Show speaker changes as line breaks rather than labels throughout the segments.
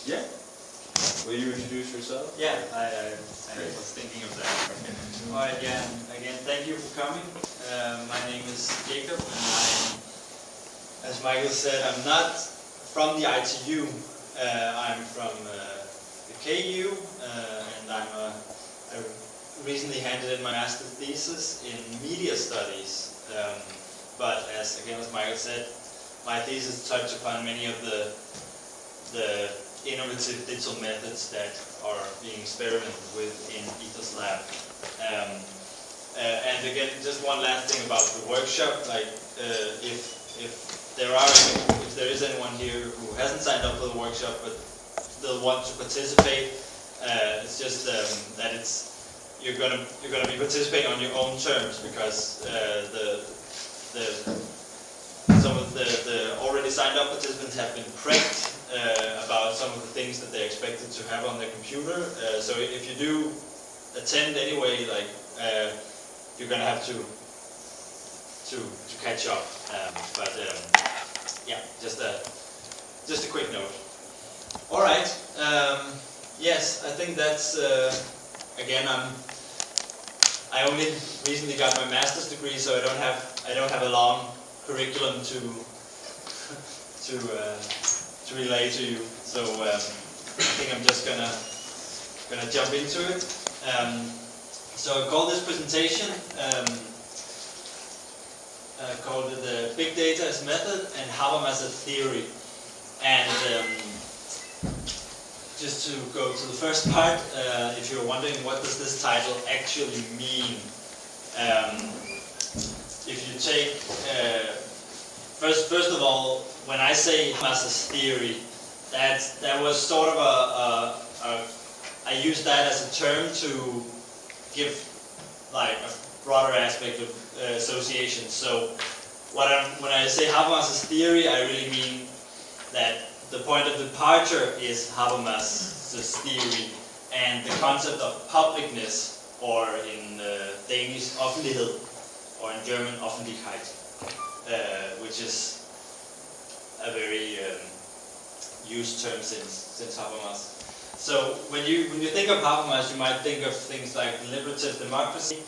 Yeah. Will you introduce yourself?
Yeah, I was thinking of that. Alright, yeah, again, thank you for coming. My name is Jakob, and as Michael said, I'm not from the ITU. I'm from the KU, and I recently handed in my master's thesis in media studies. But as Michael said, my thesis touched upon many of the innovative digital methods that are being experimented with in Ethos Lab. And again, just one last thing about the workshop. Like, if there is anyone here who hasn't signed up for the workshop but they'll want to participate, it's just that you're gonna be participating on your own terms, because some of the already signed up participants have been prepped about some of the things that they're expected to have on their computer. So if you do attend anyway, like you're gonna have to catch up. Yeah, just a quick note. All right. Yes, I think that's again. I only recently got my master's degree, so I don't have a long curriculum to relay to you. So I think I'm just gonna jump into it. So I call this presentation called the Big Data as Method and Habermas as Theory. And just to go to the first part, if you're wondering what does this title actually mean, if you take first of all, when I say Habermas as theory, that was sort of I use that as a term to give like a broader aspect of association. So when I say Habermas as theory, I really mean that the point of departure is Habermas' theory, and the concept of publicness, or in Danish offentlighed, or in German Offentlichkeit, which is a very used term since Habermas. So when you think of Habermas, you might think of things like deliberative democracy,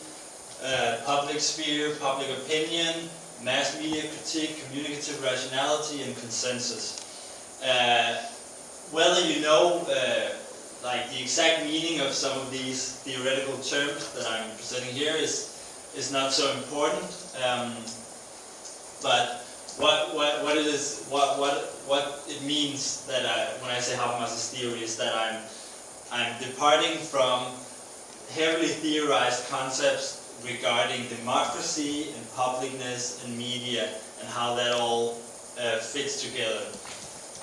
public sphere, public opinion, mass media critique, communicative rationality, and consensus. Whether you know like the exact meaning of some of these theoretical terms that I'm presenting here is not so important. But what it means that when I say Habermas' theory is that I'm departing from heavily theorized concepts regarding democracy and publicness and media and how that all fits together.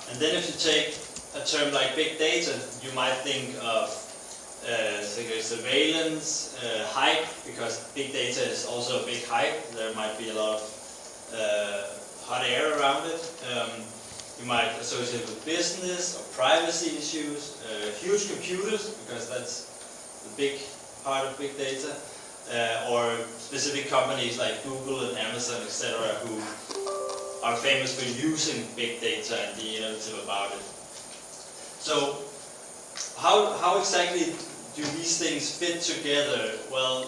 And then if you take a term like big data, you might think of surveillance, hype, because big data is also a big hype. There might be a lot of hot air around it. You might associate it with business or privacy issues, huge computers, because that's the big part of big data, or specific companies like Google and Amazon, etc., who are famous for using big data and being innovative about it. So how exactly do these things fit together? Well,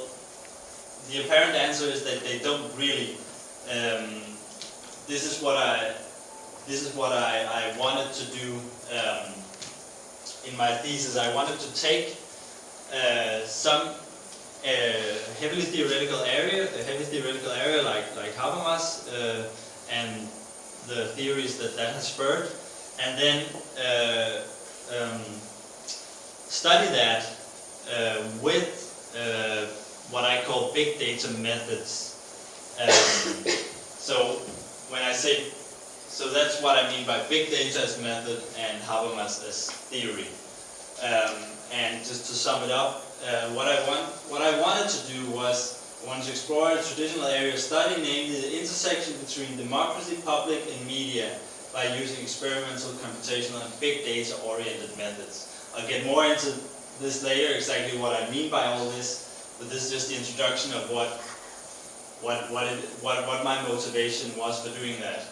the apparent answer is that they don't really. This is what I wanted to do in my thesis. I wanted to take some heavily theoretical area like Habermas and the theories that has spurred, and then study that with what I call big data methods. So when I say, so that's what I mean by big data as method and Habermas as theory. And just to sum it up, what I wanted to do was I wanted to explore a traditional area of study, namely the intersection between democracy, public, and media, by using experimental, computational, and big data-oriented methods. I'll get more into this later, exactly what I mean by all this, but this is just the introduction of what my motivation was for doing that.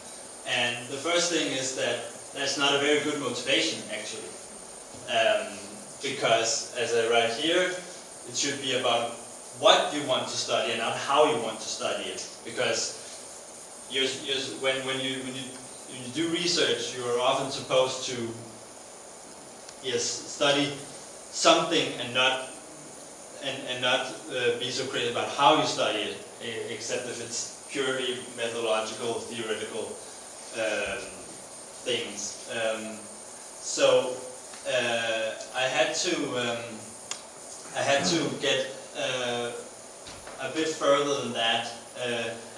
And the first thing is that that's not a very good motivation, actually. because, as I write here, it should be about what you want to study and not how you want to study it. Because when you do research, you are often supposed to study something and not be so crazy about how you study it, except if it's purely methodological, theoretical things. So I had to get a bit further than that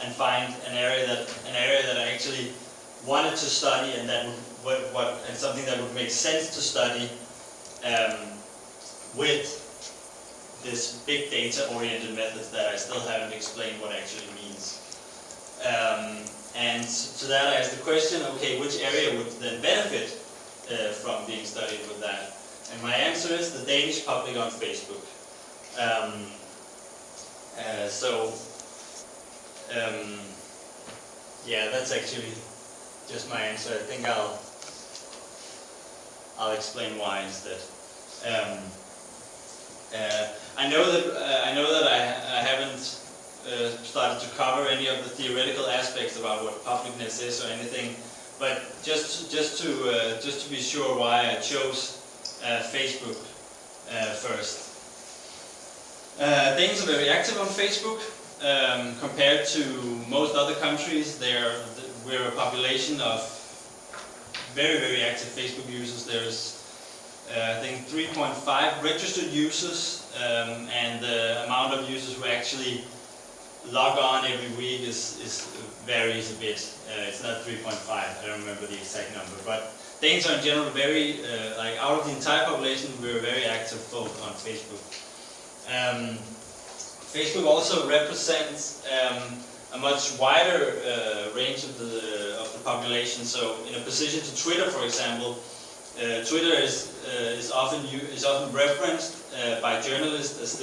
and find an area that I actually wanted to study, and that and something that would make sense to study with this big data oriented methods that I still haven't explained what actually means. And to that I asked the question, okay, which area would then benefit from being studied with that? And my answer is the Danish public on Facebook. Yeah, that's actually just my answer. I think I'll explain why instead. I know that I haven't started to cover any of the theoretical aspects about what publicness is or anything, but just to be sure why I chose Facebook first. Danes are very active on Facebook. Compared to most other countries, we're a population of very, very active Facebook users. There's I think 3.5 registered users, and the amount of users who actually log on every week varies a bit. It's not 3.5, I don't remember the exact number, but Danes are in general very, like out of the entire population, we're very active folk on Facebook. Facebook also represents a much wider range of the population. So, in opposition to Twitter, for example, Twitter is often referenced by journalists as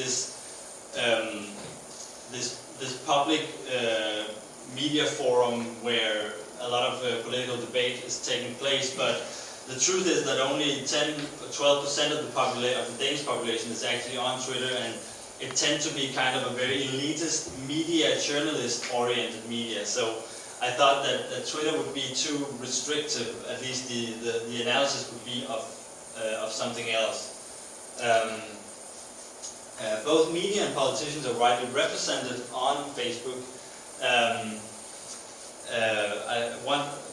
this public media forum where a lot of political debate is taking place. But the truth is that only 10 or 12% of the Danish population is actually on Twitter, and it tends to be kind of a very elitist media, journalist-oriented media. So I thought that Twitter would be too restrictive. At least the analysis would be of something else. Both media and politicians are widely represented on Facebook.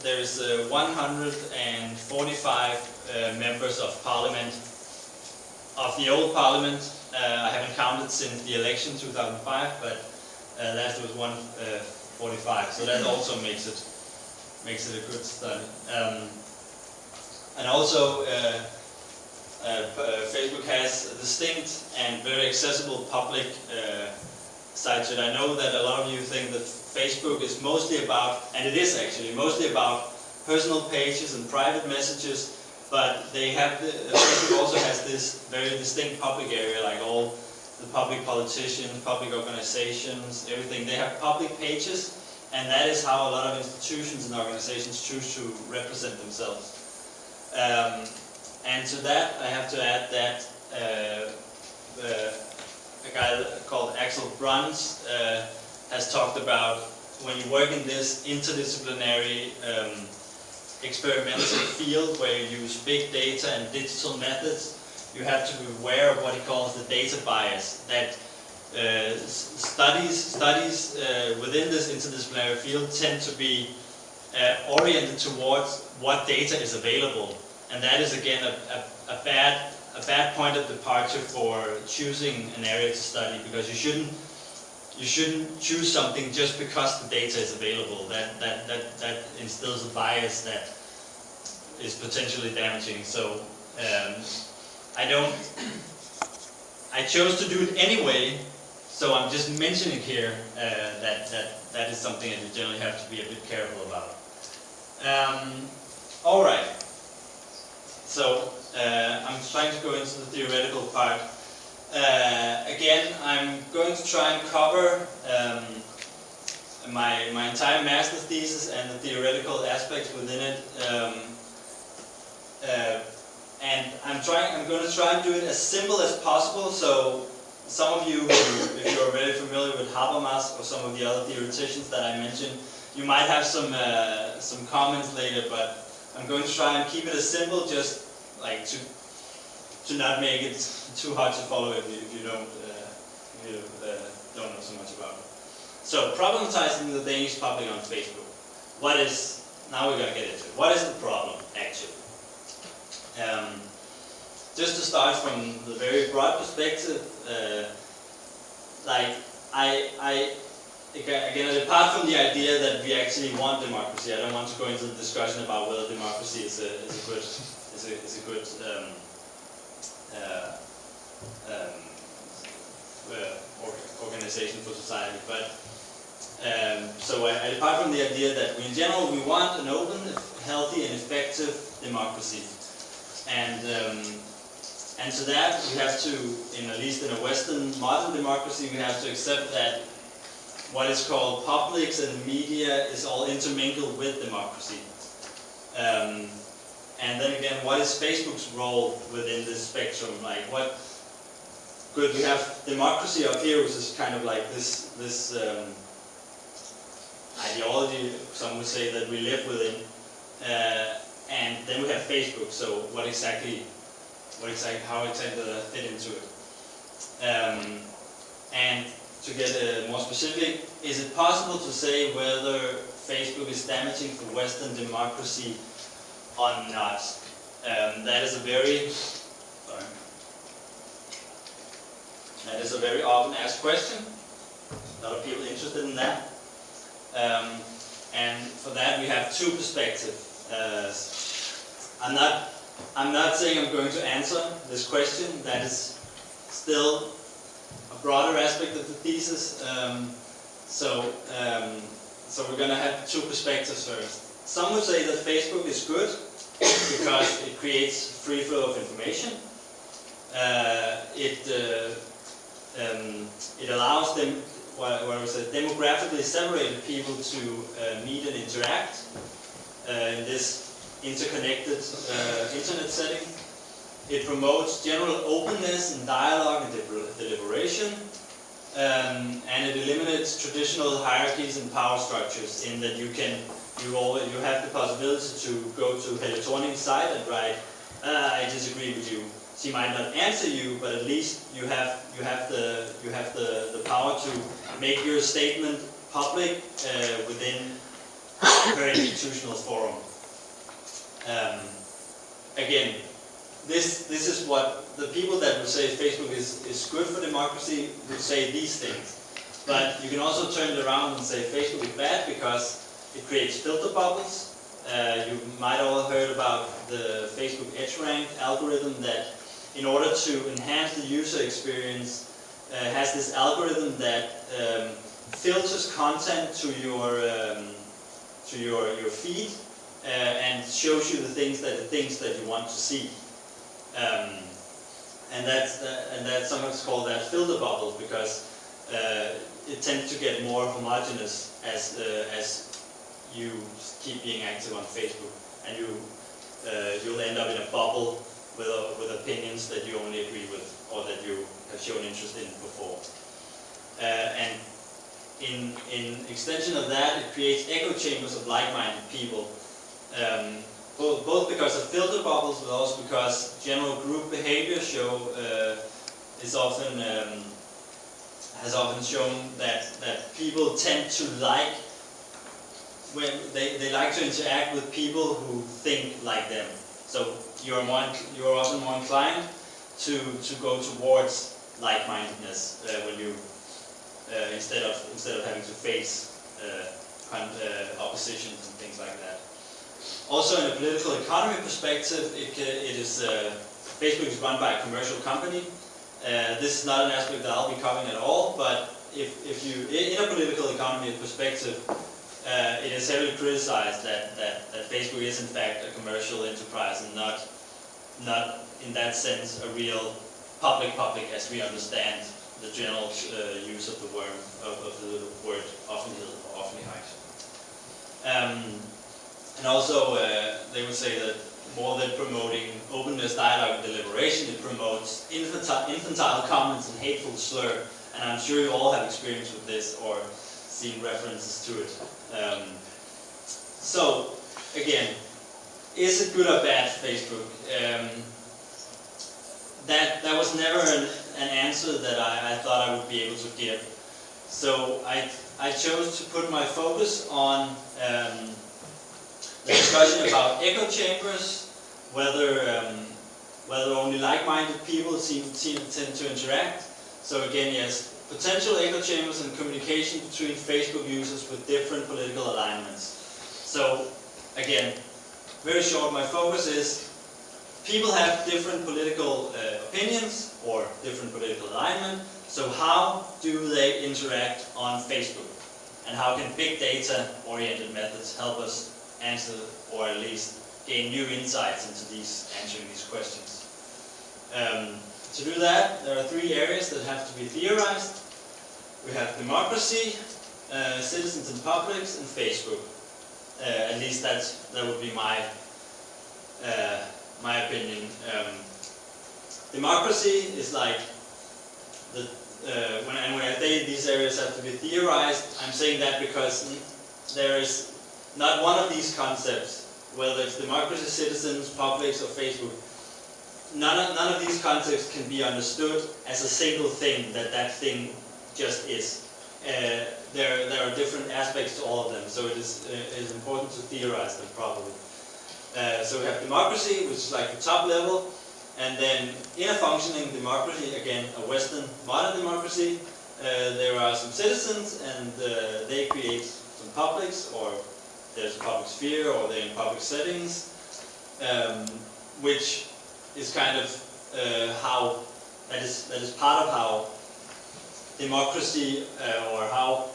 There is 145 members of parliament, of the old parliament. I haven't counted since the election 2005, but last was 145. So that also makes it a good study. And also, Facebook has a distinct and very accessible public side to it. I know that a lot of you think that Facebook is mostly about, and it is actually mostly about personal pages and private messages, but Facebook also has this very distinct public area, like all the public politicians, public organizations, everything. They have public pages, and that is how a lot of institutions and organizations choose to represent themselves. And to that, I have to add that a guy called Axel Bruns has talked about when you work in this interdisciplinary experimental field where you use big data and digital methods, you have to be aware of what he calls the data bias. That studies within this interdisciplinary field tend to be oriented towards what data is available, and that is again a bad point of departure for choosing an area to study, because you shouldn't choose something just because the data is available. That instills a bias that is potentially damaging. So I chose to do it anyway. So I'm just mentioning here that is something that you generally have to be a bit careful about. All right. So I'm trying to go into the theoretical part. Again, I'm going to try and cover my entire master's thesis and the theoretical aspects within it. And I'm going to try and do it as simple as possible. So some of you, if you're very familiar with Habermas or some of the other theoreticians that I mentioned, you might have some comments later. But I'm going to try and keep it as simple, just like to not make it too hard to follow if you don't know so much about it. So problematizing the Danish public on Facebook. Now we're going to get into it. What is the problem actually? Just to start from the very broad perspective, again, apart from the idea that we actually want democracy, I don't want to go into the discussion about whether democracy is a good organization for society. But so apart from the idea that in general we want an open, healthy, and effective democracy. And to that we have to, at least in a Western modern democracy, we have to accept that what is called publics and media is all intermingled with democracy. And then again, what is Facebook's role within this spectrum? Like we have democracy up here, which is kind of like this ideology, some would say, that we live within. And then we have Facebook. So how exactly does that fit into it? And to get more specific, is it possible to say whether Facebook is damaging for Western democracy or not? That is a very often asked question. A lot of people interested in that. And for that we have two perspectives. I'm not saying I'm going to answer this question. That is still a broader aspect of the thesis. So we're going to have two perspectives first. Some would say that Facebook is good because it creates free flow of information. It allows them, demographically separated people to meet and interact in this interconnected internet setting. It promotes general openness and dialogue and deliberation, and it eliminates traditional hierarchies and power structures, in that you have the possibility to go to Helle Thorning's site and write, I disagree with you. She might not answer you, but at least you have the power to make your statement public within her institutional forum. Again, this is what the people that would say Facebook is good for democracy would say these things. But you can also turn it around and say Facebook is bad because it creates filter bubbles. You might all have heard about the Facebook EdgeRank algorithm that, in order to enhance the user experience, has this algorithm that filters content to your feed and shows you the things that you want to see. And that's sometimes called that filter bubble, because it tends to get more homogeneous as you keep being active on Facebook, and you'll end up in a bubble with opinions that you only agree with or that you have shown interest in before. And in extension of that, it creates echo chambers of like-minded people. Both because of filter bubbles, but also because general group behavior has often shown that people tend to like when they like to interact with people who think like them. So you're often more inclined to go towards like-mindedness when you instead of having to face oppositions and things like that. Also, in a political economy perspective, Facebook is run by a commercial company. This is not an aspect that I'll be covering at all, but if you, in a political economy perspective, it is heavily criticized that Facebook is in fact a commercial enterprise and not in that sense a real public as we understand the general use of the word offentlighed. And also, they would say that more than promoting openness, dialogue, and deliberation. It promotes infantile comments and hateful slur. And I'm sure you all have experience with this or seen references to it. So, again, is it good or bad, Facebook? That was never an answer that I thought I would be able to give. So I chose to put my focus on the discussion about echo chambers, whether only like-minded people tend to interact. So again, yes, potential echo chambers and communication between Facebook users with different political alignments. So again, very short, my focus is people have different political opinions or different political alignment. So how do they interact on Facebook? And how can big data-oriented methods help us answer, or at least gain new insights into answering these questions? To do that, there are three areas that have to be theorized. We have democracy, citizens and publics, and Facebook. At least that would be my opinion. Democracy is like when I say these areas have to be theorized, I'm saying that because there is not one of these concepts, whether it's democracy, citizens, publics, or Facebook, none of these concepts can be understood as a single thing, that thing just is. There are different aspects to all of them, so it is important to theorize them properly. So we have democracy, which is like the top level, and then in a functioning democracy, again a Western modern democracy, there are some citizens and they create some publics, or there's a public sphere, or they're in public settings, which is kind of how that is part of how democracy or how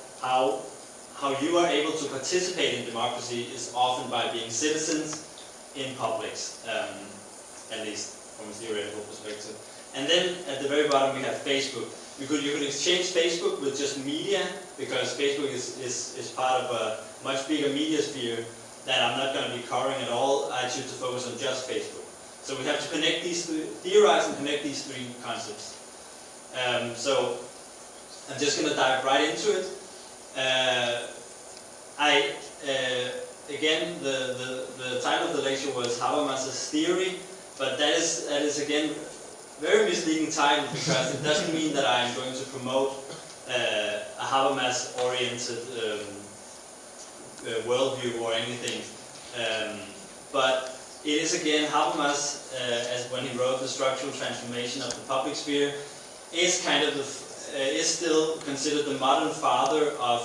you are able to participate in democracy is often by being citizens in publics, at least from a theoretical perspective. And then at the very bottom we have Facebook. You could exchange Facebook with just media, because Facebook is part of a much bigger media sphere that I'm not going to be covering at all. I choose to focus on just Facebook. So we have to connect these theorize and connect these three concepts. So I'm just going to dive right into it. Again, the title of the lecture was Habermas's theory, but that is again very misleading title, because it doesn't mean that I'm going to promote a Habermas-oriented worldview or anything. But it is again Habermas, as when he wrote the structural transformation of the public sphere, is kind of is still considered the modern father of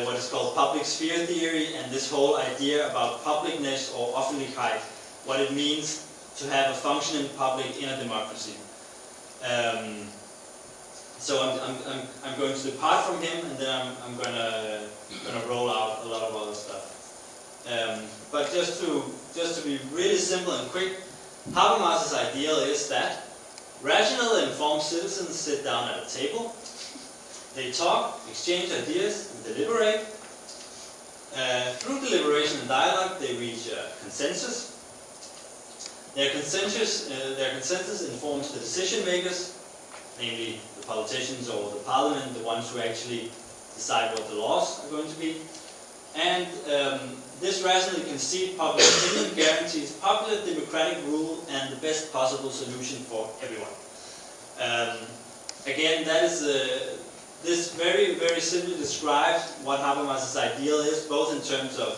what is called public sphere theory, and this whole idea about publicness or Offentlichkeit, what it means to have a functioning public in a democracy. So I'm going to depart from him, and then I'm gonna roll out a lot of other stuff. But just to be really simple and quick, Habermas's ideal is that rational and informed citizens sit down at a table. They talk, exchange ideas, and deliberate. Through deliberation and dialogue, they reach a consensus. Their consensus informs the decision makers, namely the politicians or the parliament, the ones who actually decide what the laws are going to be. And this rationally conceived public opinion guarantees popular democratic rule and the best possible solution for everyone. Again, that is this very, very simply describes what Habermas's ideal is, both in terms of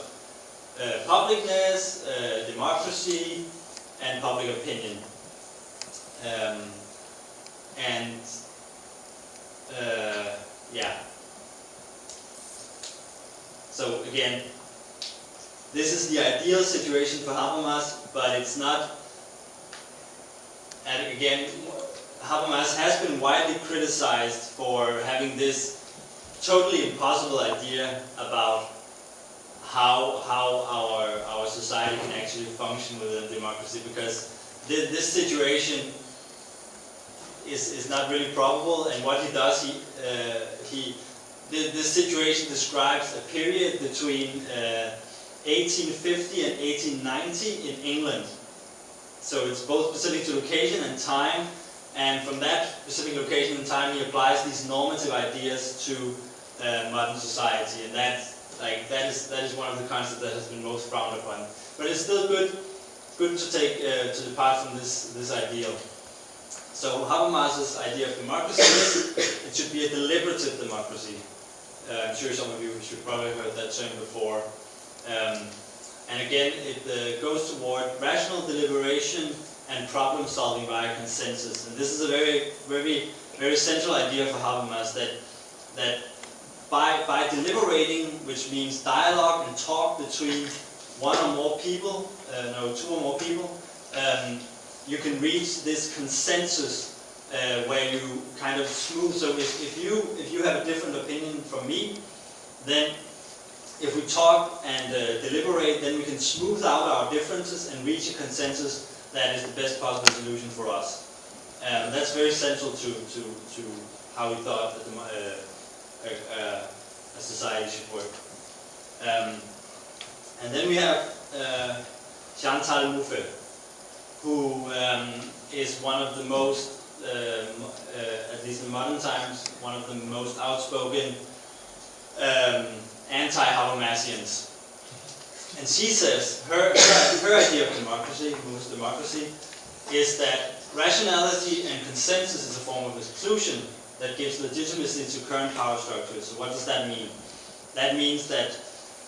publicness, democracy, and public opinion. Yeah. So again, this is the ideal situation for Habermas, but it's not. And again, Habermas has been widely criticized for having this totally impossible idea about how our society can actually function within democracy, because this situation is not really probable. And what he does, this situation describes a period between 1850 and 1890 in England. So it's both specific to location and time, and from that specific location and time he applies these normative ideas to modern society, and that is one of the concepts that has been most frowned upon. But it's still good to take to depart from this ideal. So Habermas's idea of democracy is it should be a deliberative democracy. I'm sure some of you should probably have heard that term before. And again, it goes toward rational deliberation and problem solving via consensus. And this is a very central idea for Habermas, that by deliberating, which means dialogue and talk between one or more people, two or more people, you can reach this consensus where you kind of smooth. So if you have a different opinion from me, then if we talk and deliberate, then we can smooth out our differences and reach a consensus that is the best possible solution for us. That's very central to how we thought that a society should work. And then we have Chantal Mouffe, who is one of the most, at least in modern times, one of the most outspoken anti-Habermasians. And she says her idea of democracy, Mouffe's democracy, is that rationality and consensus is a form of exclusion that gives legitimacy to current power structures. So what does that mean? That means that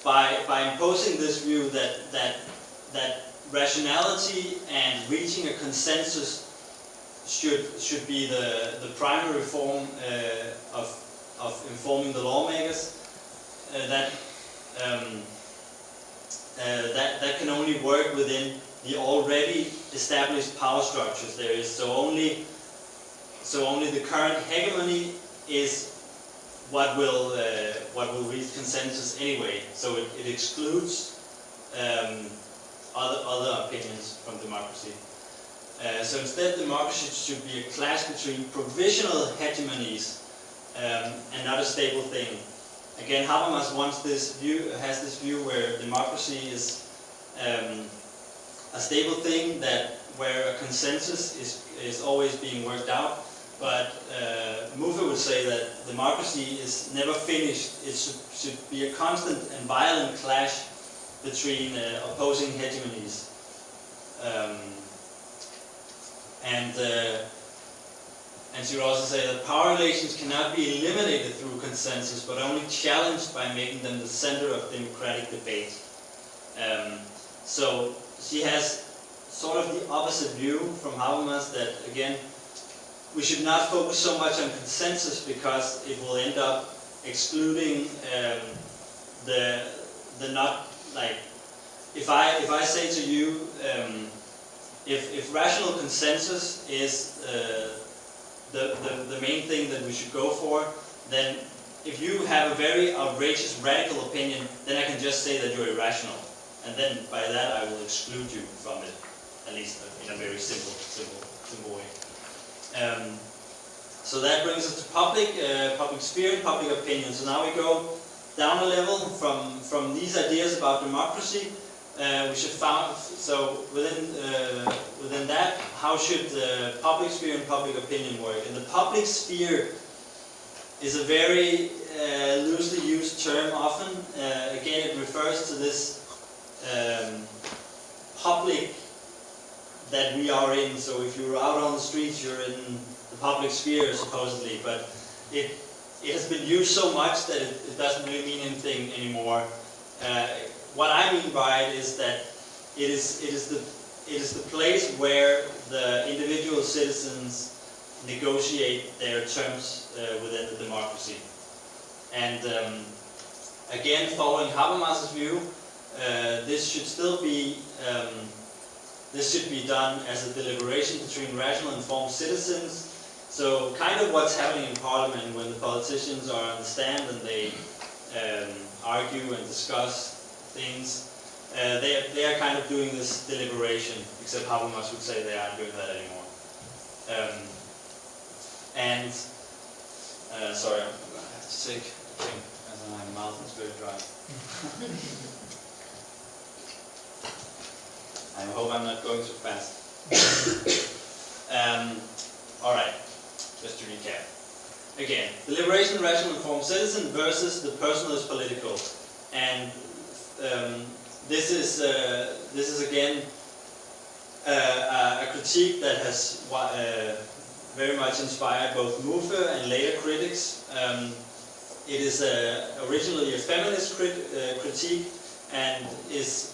by imposing this view that rationality and reaching a consensus should be the primary form of informing the lawmakers, that can only work within the already established power structures there is. So only the current hegemony is what will reach consensus anyway. So it excludes other opinions from democracy. So instead, democracy should be a clash between provisional hegemonies and not a stable thing. Again, Habermas has this view where democracy is a stable thing, where a consensus is always being worked out. But Mouffe would say that democracy is never finished. It should be a constant and violent clash between opposing hegemonies. And she would also say that power relations cannot be eliminated through consensus, but only challenged by making them the center of democratic debate. So she has sort of the opposite view from Habermas, that again, we should not focus so much on consensus because it will end up excluding the not, like, if I say to you, if rational consensus is the main thing that we should go for, then if you have a very outrageous radical opinion, then I can just say that you're irrational, and then by that I will exclude you from it, at least in a very simple way. So that brings us to public sphere and public opinion. So now we go down a level from these ideas about democracy. We should find, so within that, how should public sphere and public opinion work? And the public sphere is a very loosely used term often. Again, it refers to this public that we are in. So if you're out on the streets, you're in the public sphere, supposedly. But it has been used so much that it doesn't really mean anything anymore. What I mean by it is that it is the place where the individual citizens negotiate their terms within the democracy. And again, following Habermas's view, this should still be this should be done as a deliberation between rational, informed citizens. So kind of what's happening in Parliament when the politicians are on the stand and they argue and discuss things. They are kind of doing this deliberation, except Habermas would say they aren't doing that anymore. Sorry, I have to take a drink as my mouth is very dry. I hope I'm not going too fast. All right, just to recap. Again, the liberation, rational, informed citizen versus the personalist political, and this is again a critique that has very much inspired both Muffe and later critics. It is originally a feminist critique and is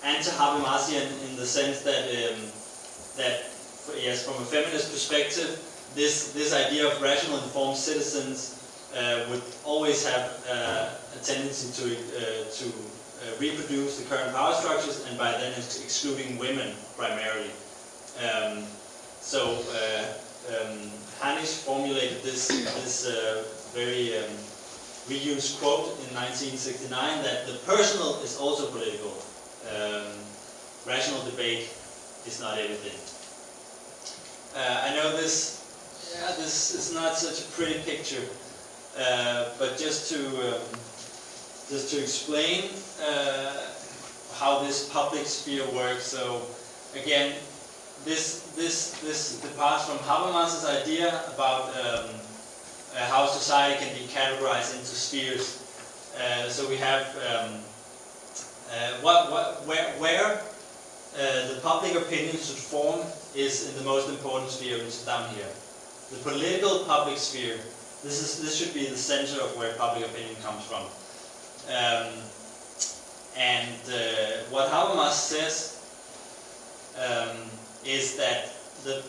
anti-Habermasian in the sense that yes, from a feminist perspective, this idea of rational, informed citizens would always have a tendency to reproduce the current power structures, and by then excluding women primarily. Hanisch formulated this very reused quote in 1969 that the personal is also political. Rational debate is not everything. I know this is not such a pretty picture, but just to explain how this public sphere works. So again, this departs from Habermas's idea about how society can be categorized into spheres. So we have where the public opinion should form is in the most important sphere, which is down here, the political public sphere. This should be the center of where public opinion comes from. What Habermas says is that the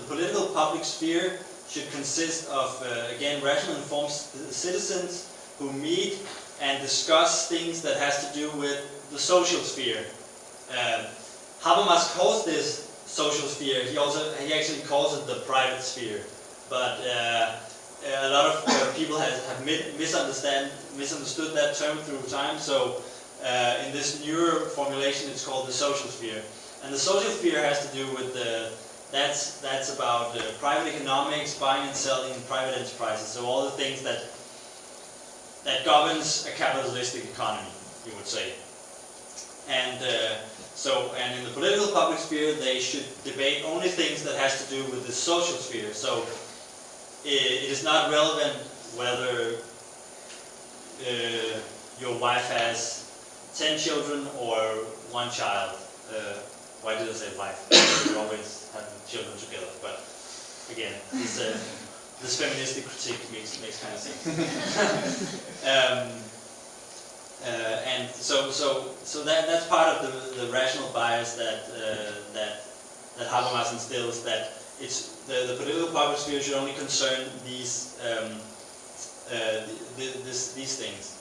political public sphere should consist of, again, rational, informed citizens who meet and discuss things that has to do with the social sphere. Habermas calls this social sphere. He actually calls it the private sphere, but a lot of people have misunderstood that term through time. So in this newer formulation, it's called the social sphere. And the social sphere has to do with that's about private economics, buying and selling, private enterprises. So all the things that governs a capitalistic economy, you would say. And in the political public sphere, they should debate only things that has to do with the social sphere. So it is not relevant whether your wife has 10 children or 1 child. Why did I say wife? You always have children together, but again, this feministic critique makes kind of sense. And so that's part of the rational bias that Habermas instills, that it's the political public sphere should only concern these things.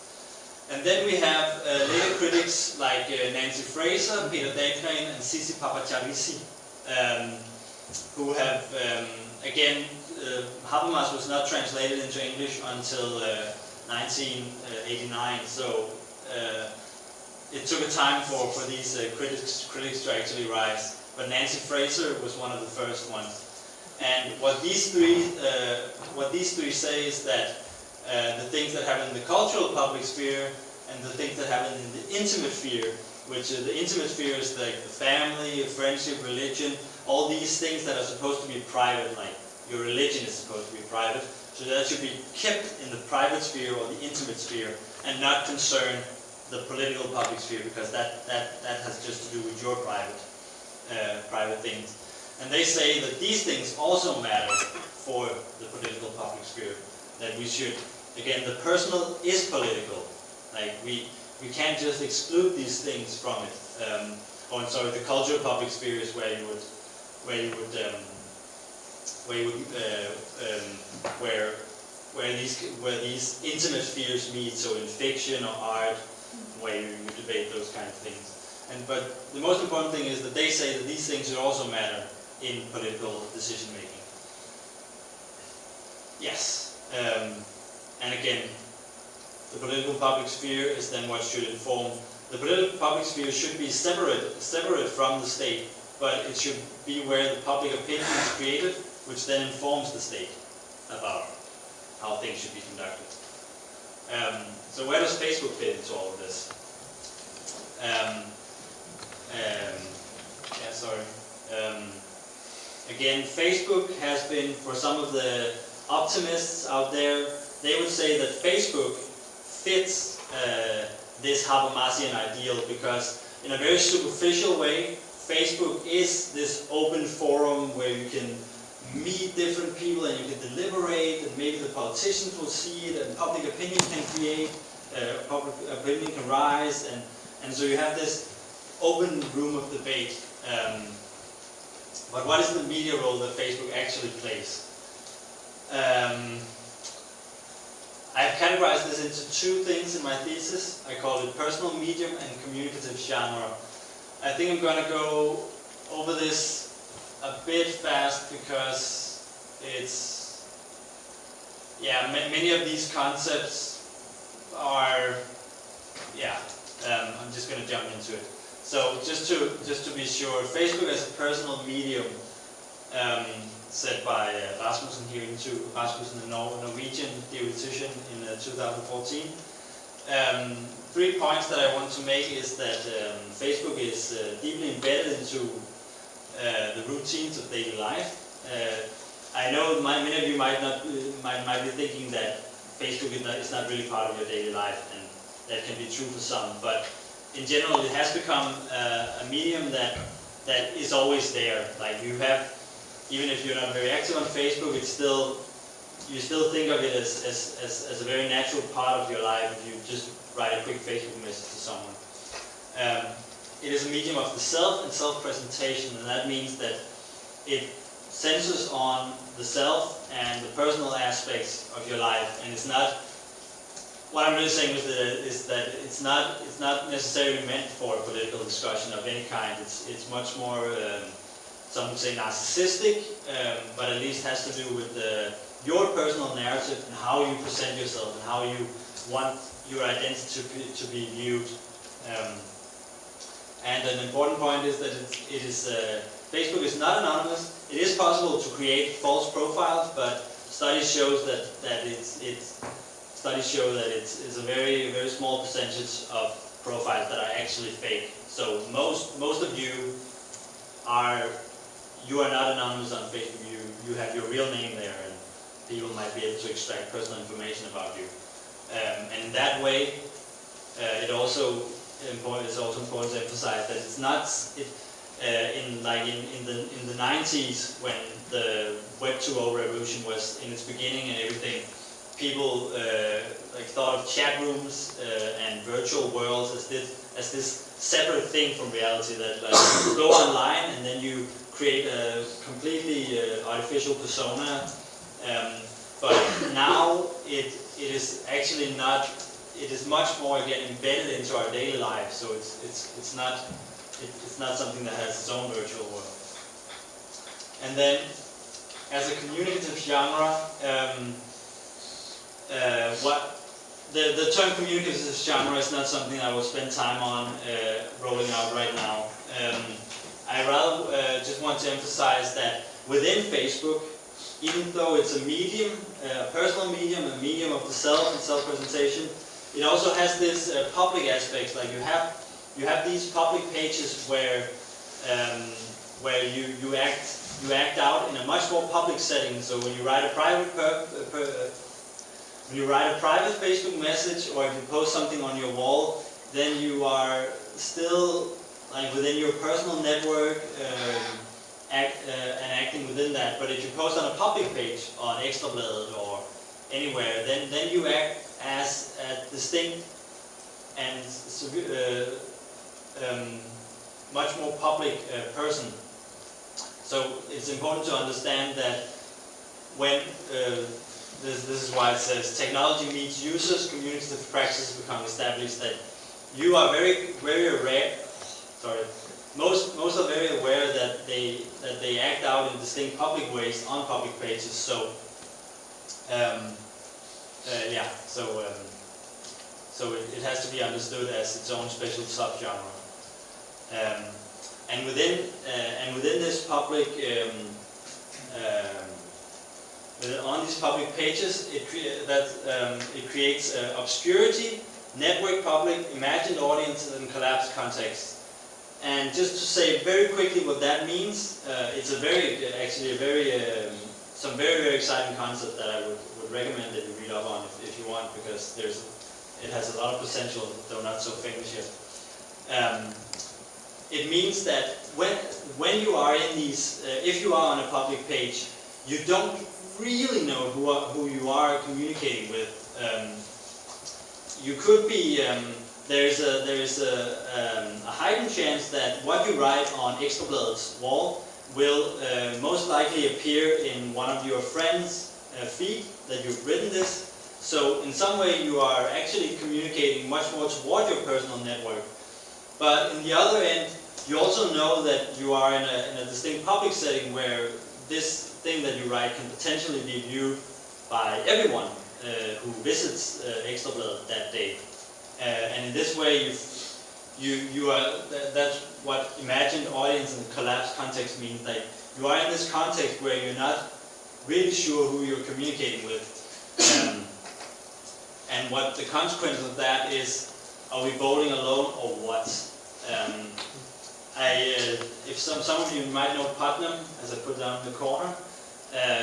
And then we have later critics like Nancy Fraser, Peter Dahlgren, and Sisi Papacharici, who have, again, Habermas was not translated into English until 1989, so it took a time for these critics to actually rise. But Nancy Fraser was one of the first ones. And what these three say is that the things that happen in the cultural public sphere and the things that happen in the intimate sphere, which the intimate sphere is like the family, friendship, religion, all these things that are supposed to be private, like your religion is supposed to be private, so that should be kept in the private sphere or the intimate sphere and not concern the political public sphere, because that has just to do with your private things. And they say that these things also matter for the political public sphere, that we should, again, the personal is political. Like we can't just exclude these things from it. The cultural public sphere is where these intimate spheres meet. So in fiction or art, where you debate those kind of things. But the most important thing is that they say that these things should also matter in political decision making. Yes, and again, the political public sphere is then what should inform. The political public sphere should be separate from the state, but it should be where the public opinion is created, which then informs the state about how things should be conducted. So where does Facebook fit into all of this? Again, Facebook has been, for some of the optimists out there, they would say that Facebook fits this Habermasian ideal, because in a very superficial way, Facebook is this open forum where you can meet different people and you can deliberate, and maybe the politicians will see it, and public opinion can create, public opinion can rise, and so you have this open room of debate. But what is the media role that Facebook actually plays? I've categorized this into two things in my thesis. I call it personal medium and communicative genre. I think I'm going to go over this a bit fast because it's, many of these concepts are, I'm just going to jump into it. So just to be sure, Facebook as a personal medium, said by Rasmussen here Rasmussen, the Norwegian theoretician in 2014. 3 points that I want to make is that Facebook is deeply embedded into the routines of daily life. I know many of you might be thinking that Facebook is not really part of your daily life, and that can be true for some, but in general it has become a medium that is always there. Like, you have, even if you're not very active on Facebook, you still think of it as a very natural part of your life if you just write a quick Facebook message to someone. It is a medium of the self and self-presentation, and that means that it centers on the self and the personal aspects of your life, and it's not, what I'm really saying with it is that it's not necessarily meant for a political discussion of any kind. It's much more, some would say narcissistic, but at least has to do with your personal narrative and how you present yourself and how you want your identity to be viewed. And an important point is that Facebook is not anonymous. It is possible to create false profiles, but studies show that it's a very, very small percentage of profiles that are actually fake. So most of you are not anonymous on Facebook. You have your real name there, and people might be able to extract personal information about you. And in that way, it's also important to emphasize that it's not in the 90s, when the Web 2.0 revolution was in its beginning and everything. People thought of chat rooms and virtual worlds as this separate thing from reality. That you go online and then you create a completely artificial persona. But now it is actually not. It is much more, again, embedded into our daily life. So it's not something that has its own virtual world. And then, as a communicative genre, the term communicative genre is not something I will spend time on rolling out right now. I rather just want to emphasize that within Facebook, even though it's a medium, a personal medium, a medium of the self and self-presentation, it also has this public aspects. Like you have these public pages where you act out in a much more public setting. So when you write a private Facebook message, or if you post something on your wall, then you are still within your personal network and acting within that. But if you post on a public page on Ekstrabladet or anywhere, then you act as a distinct and much more public person. So it's important to understand that when this is why it says technology meets users, communicative practices become established, that you are very, very aware. Most are very aware that they act out in distinct public ways on public pages. So so it has to be understood as its own special subgenre. And within this public, on these public pages, it creates obscurity, network public, imagined audience, and collapsed context. And just to say very quickly what that means, it's a very, some very exciting concept that I would recommend that you read up on if you want, because it has a lot of potential, though not so famous yet. It means that when you are in these, if you are on a public page, you don't really know who you are communicating with. You could be, there is a heightened chance that what you write on Ekstrabladet's wall will most likely appear in one of your friends' feed that you've written this. So in some way you are actually communicating much more toward your personal network. But in the other end, you also know that you are in a distinct public setting where this thing that you write can potentially be viewed by everyone who visits Ekstrabladet that day. And in this way, you are, that's what imagined audience and collapsed context means. Like, you are in this context where you're not really sure who you're communicating with. And what the consequence of that is, are we bowling alone or what? If some of you might know Putnam, as I put down in the corner,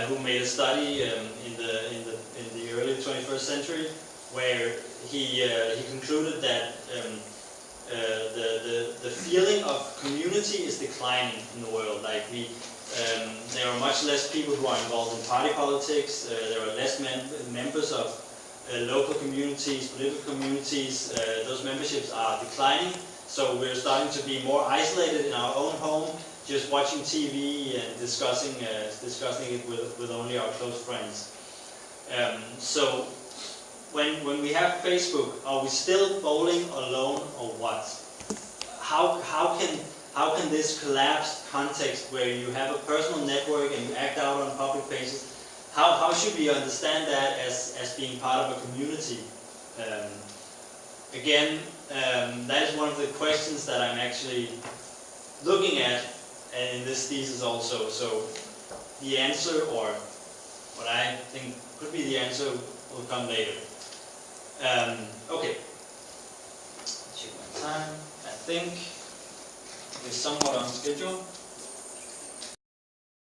who made a study in the early 21st century, where he concluded that the feeling of community is declining in the world. Like there are much less people who are involved in party politics. There are less members of local communities, political communities. Those memberships are declining. So we're starting to be more isolated in our own home, just watching TV and discussing it with only our close friends. So when we have Facebook, are we still bowling alone or what? How can this collapsed context where you have a personal network and you act out on public pages, how should we understand that as being part of a community? Again, that is one of the questions that I'm actually looking at in this thesis also. So the answer, or what I think could be the answer, will come later. Okay. Check my time. I think we're somewhat on schedule.